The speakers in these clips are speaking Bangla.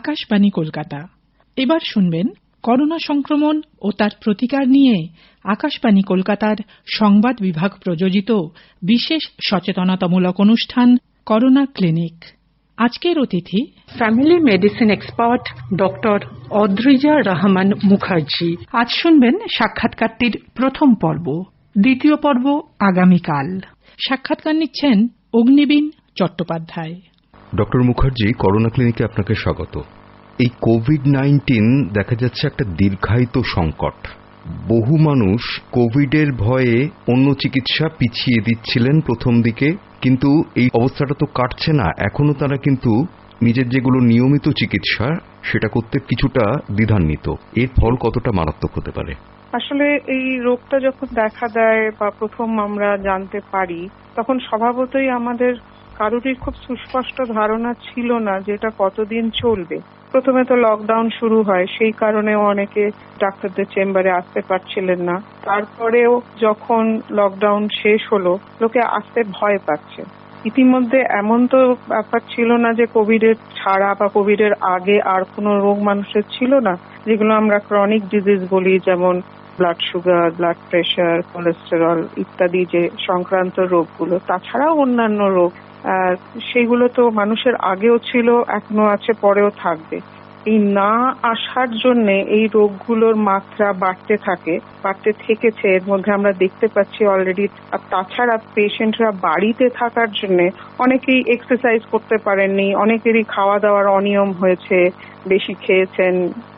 আকাশবাণী কলকাতা। এবার শুনবেন করোনা সংক্রমণ ও তার প্রতিকার নিয়ে আকাশবাণী কলকাতার সংবাদ বিভাগ প্রযোজিত বিশেষ সচেতনতামূলক অনুষ্ঠান করোনা ক্লিনিক। আজকের অতিথি family medicine expert doctor Adrija Rahman Mukherjee. আজ শুনবেন সাক্ষাৎকারটির প্রথম পর্ব। দ্বিতীয় পর্ব আগামীকাল। সাক্ষাৎকার নিচ্ছেন অগ্নিবীণ চট্টোপাধ্যায়। ডক্টর মুখার্জি, করোনা ক্লিনিকে আপনাকে স্বাগত। এই কোভিড-19 দেখা যাচ্ছে একটা দীর্ঘায়িত সংকট। বহু মানুষ কোভিডের ভয়ে অন্য চিকিৎসা পিছিয়ে দিচ্ছিলেন প্রথম দিকে, কিন্তু এই অবস্থাটা তো কাটছে না। এখনো তারা কিন্তু নিজের যেগুলো নিয়মিত চিকিৎসা সেটা করতে কিছুটা দ্বিধান্বিত। এর ফল কতটা মারাত্মক হতে পারে? আসলে এই রোগটা যখন দেখা দেয় বা প্রথম আমরা জানতে পারি, তখন স্বভাবতই আমাদের কারোরই খুব সুস্পষ্ট ধারণা ছিল না যে এটা কতদিন চলবে। প্রথমে তো লকডাউন শুরু হয়, সেই কারণেও অনেকে ডাক্তারদের চেম্বারে আসতে পারছিলেন না। তারপরেও যখন লকডাউন শেষ হলো, লোকে আসতে ভয় পাচ্ছে। ইতিমধ্যে এমন তো ব্যাপার ছিল না যে কোভিডের ছাড়া বা কোভিডের আগে আর কোনো রোগ মানুষের ছিল না, যেগুলো আমরা ক্রনিক ডিজিজ বলি, যেমন blood sugar, blood pressure, cholesterol ইত্যাদি যে সংক্রান্ত রোগগুলো। তাছাড়াও অন্যান্য রোগ, সেইগুলো তো মানুষের আগেও ছিল, এখনো আছে, পরেও থাকবে। এই না আসার জন্য এই রোগগুলোর মাত্রা বাড়তে থেকেছে। এর মধ্যে আমরা দেখতে পাচ্ছি অলরেডি। আর তাছাড়া পেশেন্টরা বাড়িতে থাকার জন্য অনেকেই এক্সারসাইজ করতে পারেননি, অনেকেরই খাওয়া দাওয়ার অনিয়ম হয়েছে, বেশি খেয়েছেন,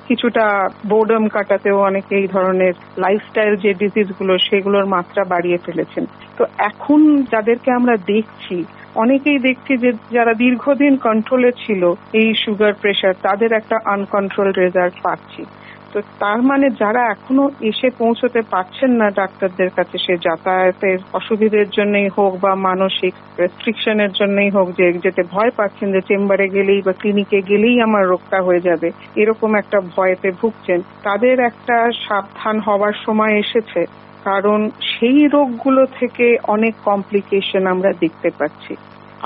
কিছুটা বোর্ডম কাটাতেও অনেকে এই ধরনের লাইফস্টাইল যে ডিজিজগুলো সেগুলোর মাত্রা বাড়িয়ে ফেলেছেন। তো এখন যাদেরকে আমরা দেখছি, অনেকেই দেখছি যে যারা দীর্ঘদিন কন্ট্রোলে ছিল এই সুগার প্রেশার, তাদের একটা আনকন্ট্রোলড রেজাল্ট পাচ্ছি। তো তার মানে যারা এখনো এসে পৌঁছতে পারছেন না ডাক্তারদের কাছে, সে যাতায়াতের অসুবিধের জন্যই হোক বা মানসিক রেস্ট্রিকশনের জন্যই হোক, যে যেতে ভয় পাচ্ছেন যে চেম্বারে গেলেই বা ক্লিনিকে গেলেই আমার রোগটা হয়ে যাবে, এরকম একটা ভয়েতে ভুগছেন, তাদের একটা সাবধান হওয়ার সময় এসেছে। কারণ সেই রোগগুলো থেকে অনেক কমপ্লিকেশন আমরা দেখতে পাচ্ছি।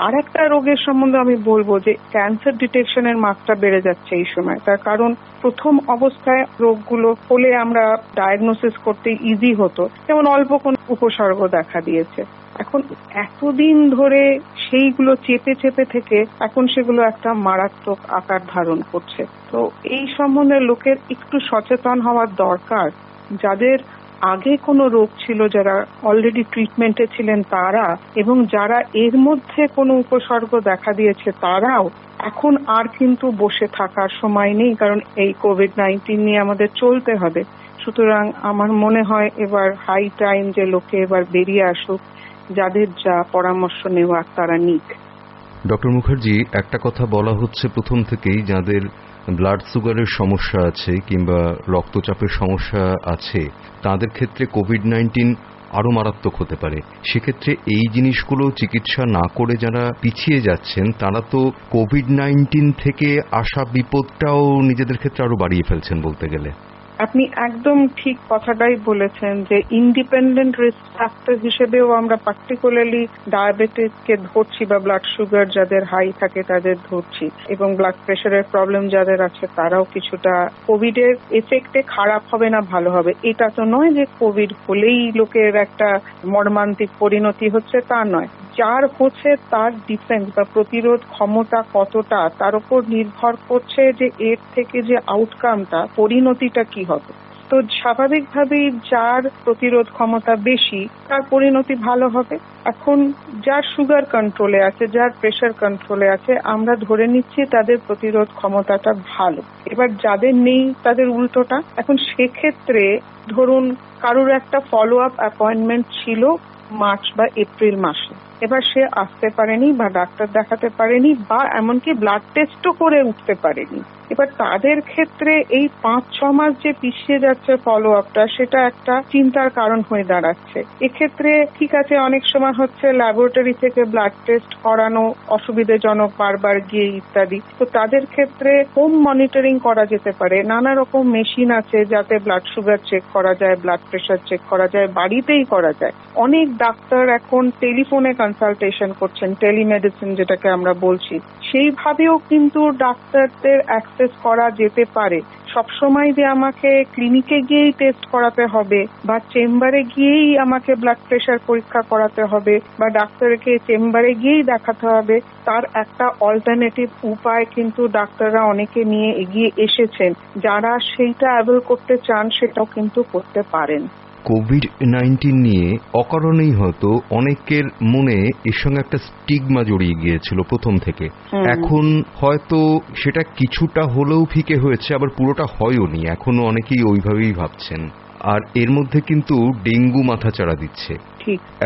আর একটা রোগের সম্বন্ধে আমি বলবো যে ক্যান্সার ডিটেকশনের মাত্রা বেড়ে যাচ্ছে এই সময়। তার কারণ প্রথম অবস্থায় রোগগুলো হলে আমরা ডায়াগনোসিস করতে ইজি হতো, যেমন অল্প কোন উপসর্গ দেখা দিয়েছে। এখন এতদিন ধরে সেইগুলো চেপে থেকে এখন সেগুলো একটা মারাত্মক আকার ধারণ করছে। তো এই সম্বন্ধে লোকের একটু সচেতন হওয়ার দরকার। যাদের আগে কোনো রোগ ছিল, যারা অলরেডি ট্রিটমেন্টে ছিলেন তারা, এবং যারা এর মধ্যে কোনো উপসর্গ দেখা দিয়েছে তারাও, এখন আর কিন্তু বসে থাকার সময় নেই। কারণ এই কোভিড-19 নিয়ে আমাদের চলতে হবে। সুতরাং আমার মনে হয় এবার হাই টাইম যে লোকে এবার বেরিয়ে আসুক, যাদের যা পরামর্শ নেওয়ার তারা নিক। ডক্টর মুখার্জি, একটা কথা বলা হচ্ছে প্রথম থেকেই, যাদের ব্লাড সুগারের সমস্যা আছে কিংবা রক্তচাপের সমস্যা আছে, তাদের ক্ষেত্রে কোভিড-19 আরো মারাত্মক হতে পারে। সেক্ষেত্রে এই জিনিসগুলো চিকিৎসা না করে যারা পিছিয়ে যাচ্ছেন, তারা তো কোভিড-19 থেকে আসা বিপদটাও নিজেদের ক্ষেত্রে আরো বাড়িয়ে ফেলছেন বলতে গেলে। আপনি একদম ঠিক কথাটাই বলেছেন যে ইন্ডিপেন্ডেন্ট রিস্ক ফ্যাক্টর হিসেবেও আমরা পার্টিকুলারলি ডায়াবেটিসকে ধরছি, বা ব্লাড সুগার যাদের হাই থাকে তাদের ধরছি, এবং ব্লাড প্রেশারের প্রবলেম যাদের আছে তারাও কিছুটা কোভিডের এফেক্টে খারাপ হবে না ভালো হবে। এটা তো নয় যে কোভিড হলেই লোকের একটা মর্মান্তিক পরিণতি হচ্ছে, তা নয়। যার হচ্ছে তার ডিফেন্স বা প্রতিরোধ ক্ষমতা কতটা, তার উপর নির্ভর করছে যে এর থেকে যে আউটকামটা, পরিণতিটা কি হবে। তো স্বাভাবিকভাবেই যার প্রতিরোধ ক্ষমতা বেশি তার পরিণতি ভালো হবে। এখন যার সুগার কন্ট্রোলে আছে, যার প্রেশার কন্ট্রোলে আছে, আমরা ধরে নিচ্ছি তাদের প্রতিরোধ ক্ষমতাটা ভালো। এবার যাদের নেই তাদের উল্টোটা। এখন সেক্ষেত্রে ধরুন কারোর একটা ফলো আপ অ্যাপয়েন্টমেন্ট ছিল মার্চ বা এপ্রিল মাসে, এবার সে আসতে পারেনি বা ডাক্তার দেখাতে পারেনি বা এমনকি ব্লাড টেস্টও করে উঠতে পারেনি। এবার তাদের ক্ষেত্রে এই 5-6 মাস যে পিছিয়ে যাচ্ছে ফলো আপটা, সেটা একটা চিন্তার কারণ হয়ে দাঁড়াচ্ছে। এক্ষেত্রে ঠিক আছে, অনেক সময় হচ্ছে ল্যাবরেটরি থেকে ব্লাড টেস্ট করানো অসুবিধাজনক, বারবার গিয়ে ইত্যাদি। তো তাদের ক্ষেত্রে হোম মনিটরিং করা যেতে পারে। নানা রকম মেশিন আছে যাতে ব্লাড সুগার চেক করা যায়, ব্লাড প্রেশার চেক করা যায়, বাড়িতেই করা যায়। অনেক ডাক্তার এখন টেলিফোনে কনসালটেশন করছেন, টেলিমেডিসিন যেটাকে আমরা বলছি। সেইভাবেও কিন্তু ডাক্তারদের অ্যাক্সেস টেস্ট করা যেতে পারে। সবসময় যে আমাকে ক্লিনিকে গিয়েই টেস্ট করাতে হবে বা চেম্বারে গিয়েই আমাকে ব্লাড প্রেশার পরীক্ষা করাতে হবে বা ডাক্তারকে চেম্বারে গিয়েই দেখাতে হবে, তার একটা অল্টারনেটিভ উপায় কিন্তু ডাক্তাররা অনেকে নিয়ে এগিয়ে এসেছেন। যারা সেইটা অ্যাভেল করতে চান সেটাও কিন্তু করতে পারেন। কোভিড-19 নিয়ে অকারণেই হয়তো অনেকের মনে এর সঙ্গে একটা স্টিগমা জড়িয়ে গিয়েছিল প্রথম থেকে। এখন হয়তো সেটা কিছুটা হলেও ফিকে হয়েছে, আবার পুরোটা হয়ওনি, এখনো অনেকেই ওইভাবেই ভাবছেন। আর এর মধ্যে কিন্তু ডেঙ্গু মাথাচাড়া দিচ্ছে।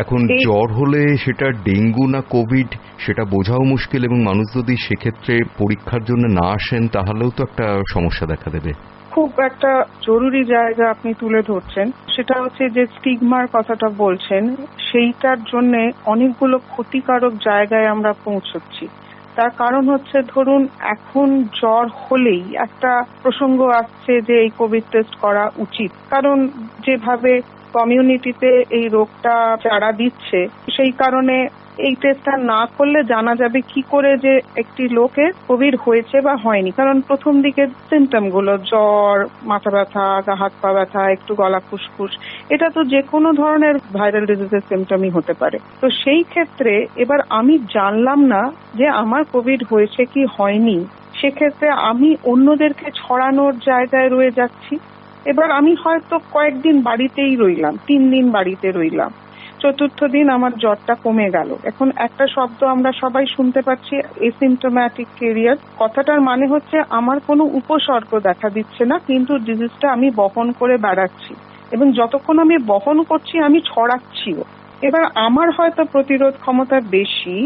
এখন জ্বর হলে সেটা ডেঙ্গু না কোভিড সেটা বোঝাও মুশকিল, এবং মানুষ যদি সেক্ষেত্রে পরীক্ষার জন্য না আসেন তাহলেও তো একটা সমস্যা দেখা দেবে। খুব একটা জরুরি জায়গা আপনি তুলে ধরছেন, সেটা হচ্ছে যে স্টিগমার কথাটা বলছেন, সেইটার জন্য অনেকগুলো ক্ষতিকারক জায়গায় আমরা পৌঁছচ্ছি। তার কারণ হচ্ছে, ধরুন এখন জ্বর হলেই একটা প্রসঙ্গ আসছে যে এই কোভিড টেস্ট করা উচিত, কারণ যেভাবে কমিউনিটিতে এই রোগটা চাড়া দিচ্ছে সেই কারণে এই টেস্টটা না করলে জানা যাবে কি করে যে একটি লোকের কোভিড হয়েছে বা হয়নি। কারণ প্রথম দিকের সিমটম গুলো, জ্বর, মাথা ব্যথা, গা হাত পা ব্যথা, একটু গলা খুসখুস, এটা তো যে কোনো ধরনের ভাইরাল ডিজিজের সিমটমই হতে পারে। তো সেই ক্ষেত্রে এবার আমি জানলাম না যে আমার কোভিড হয়েছে কি হয়নি, সেক্ষেত্রে আমি অন্যদেরকে ছড়ানোর জায়গায় রয়ে যাচ্ছি। এবার আমি হয়তো কয়েকদিন বাড়িতেই রইলাম, 3 দিন বাড়িতে রইলাম, চতুর্থ দিন আমার জ্বরটা কমে গেল। এখন একটা শব্দ আমরা সবাই শুনতে পাচ্ছি, এসিম্পটোম্যাটিক ক্যারিয়ার। কথাটার মানে হচ্ছে আমার কোনো উপসর্গ দেখা দিচ্ছে না, কিন্তু ডিজিজটা আমি বহন করে বেড়াচ্ছি, এবং যতক্ষণ আমি বহন করছি আমি ছড়াচ্ছিও। এবার আমার হয়তো প্রতিরোধ ক্ষমতা বেশি,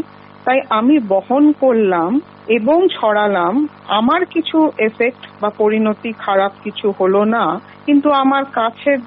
তাই আমি বহন করলাম এবং ছড়ালাম, আমার কিছু এফেক্ট বা পরিণতি খারাপ কিছু হলো না, কিন্তু আমার কাছের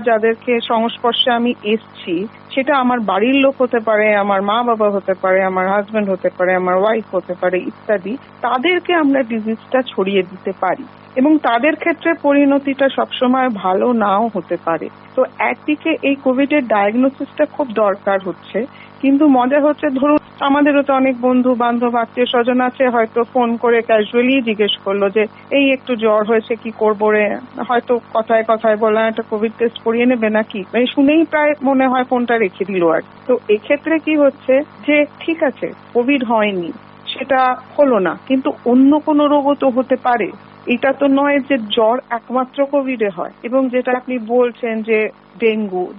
যাদেরকে সংস্পর্শে আমি এসছি, সেটা আমার বাড়ির লোক হতে পারে, আমার মা বাবা হতে পারে, আমার হাজবেন্ড হতে পারে, আমার ওয়াইফ হতে পারে ইত্যাদি, তাদেরকে আমরা ডিজিজটা ছড়িয়ে দিতে পারি, এবং তাদের ক্ষেত্রে পরিণতিটা সবসময় ভালো নাও হতে পারে। তো একদিকে এই কোভিডের ডায়াগনোসিসটা খুব দরকার হচ্ছে, কিন্তু মজা হচ্ছে, ধরুন আমাদেরও তো অনেক বন্ধু বান্ধব আত্মীয় স্বজন আছে, হয়তো ফোন করে ক্যাজুয়ালি জিজ্ঞেস করলো যে এই একটু জ্বর হয়েছে, কি করবো রে, হয়তো কথায় কথায় বললাম একটা কোভিড টেস্ট করিয়ে নেবে নাকি, মানে শুনেই প্রায় মনে হয় ফোনটা রেখে দিল। আর তো এক্ষেত্রে কি হচ্ছে যে ঠিক আছে কোভিড হয়নি, সেটা হলো না, কিন্তু অন্য কোনো রোগও তো হতে পারে। এটা তো নয় যে জ্বর একমাত্র কোভিডে হয়। এবং যেটা আপনি বলছেন যে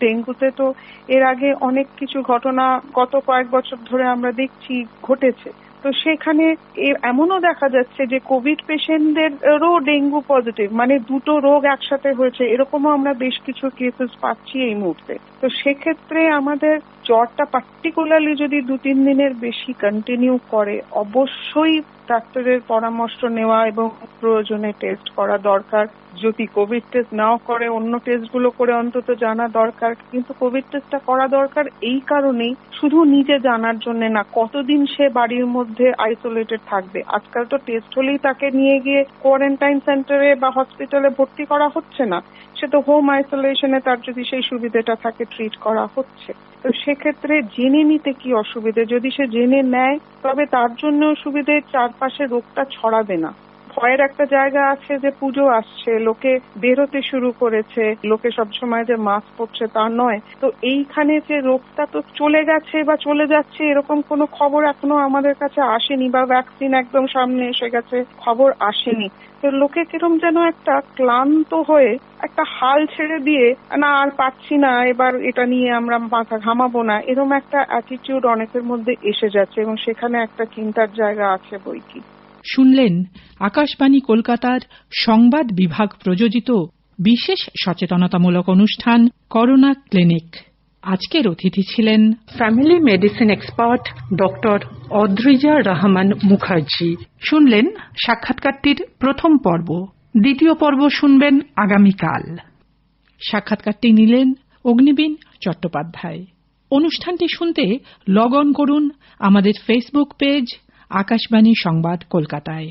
ডেঙ্গুতে তো এর আগে অনেক কিছু ঘটনা গত কয়েক বছর ধরে আমরা দেখছি ঘটেছে। তো সেখানে এমনও দেখা যাচ্ছে যে কোভিড পেশেন্টদেরও ডেঙ্গু পজিটিভ, মানে দুটো রোগ একসাথে হয়েছে, এরকমও আমরা বেশ কিছু কেসেস পাচ্ছি এই মুহূর্তে। তো সেক্ষেত্রে আমাদের জ্বরটা পার্টিকুলারলি যদি 2-3 দিনের বেশি কন্টিনিউ করে, অবশ্যই ডাক্তারের পরামর্শ নেওয়া এবং প্রয়োজনে টেস্ট করা দরকার। যদি কোভিড টেস্ট নাও করে অন্য টেস্টগুলো করে অন্তত জানা দরকার। কিন্তু কোভিড টেস্টটা করা দরকার এই কারণেই, শুধু নিজে জানার জন্য না, কতদিন সে বাড়ির মধ্যে আইসোলেটেড থাকবে। আজকাল তো টেস্ট হলেই তাকে নিয়ে গিয়ে কোয়ারেন্টাইন সেন্টারে বা হসপিটালে ভর্তি করা হচ্ছে না, সে তো হোম আইসোলেশনে তার যদি সেই সুবিধাটা থাকে ট্রিট করা হচ্ছে। তো সেক্ষেত্রে জেনে নিতে কি অসুবিধে, যদি সে জেনে নেয় তবে তার জন্য সুবিধে, চারপাশে রোগটা ছড়াবে না। ভয়ের একটা জায়গা আছে যে পুজো আসছে, লোকে বেরোতে শুরু করেছে, লোকে সবসময় যে মাস্ক পরছে তা নয়। তো এইখানে যে রোগটা তো চলে গেছে বা চলে যাচ্ছে এরকম কোনো খবর এখনো আমাদের কাছে আসেনি, বা ভ্যাকসিন একদম সামনে এসে গেছে খবর আসেনি। তো লোকে কিরম যেন একটা ক্লান্ত হয়ে একটা হাল ছেড়ে দিয়ে, না আর পাচ্ছি না, এবার এটা নিয়ে আমরা মাথা ঘামাবো না, এরকম একটা অ্যাটিটিউড অনেকের মধ্যে এসে যাচ্ছে, এবং সেখানে একটা চিন্তার জায়গা আছে বইকি। শুনলেন আকাশবাণী কলকাতার সংবাদ বিভাগ প্রযোজিত বিশেষ সচেতনতামূলক অনুষ্ঠান করোনা ক্লিনিক। আজকের অতিথি ছিলেন family medicine expert doctor Adrija Rahman Mukherjee. শুনলেন সাক্ষাৎকারটির প্রথম পর্ব। দ্বিতীয় পর্ব শুনবেন আগামীকাল। সাক্ষাৎকারটি নিলেন অগ্নিবীণ চট্টোপাধ্যায়। অনুষ্ঠানটি শুনতে লগ অন করুন আমাদের ফেসবুক পেজ আকাশবাণী সংবাদ কলকাতায়।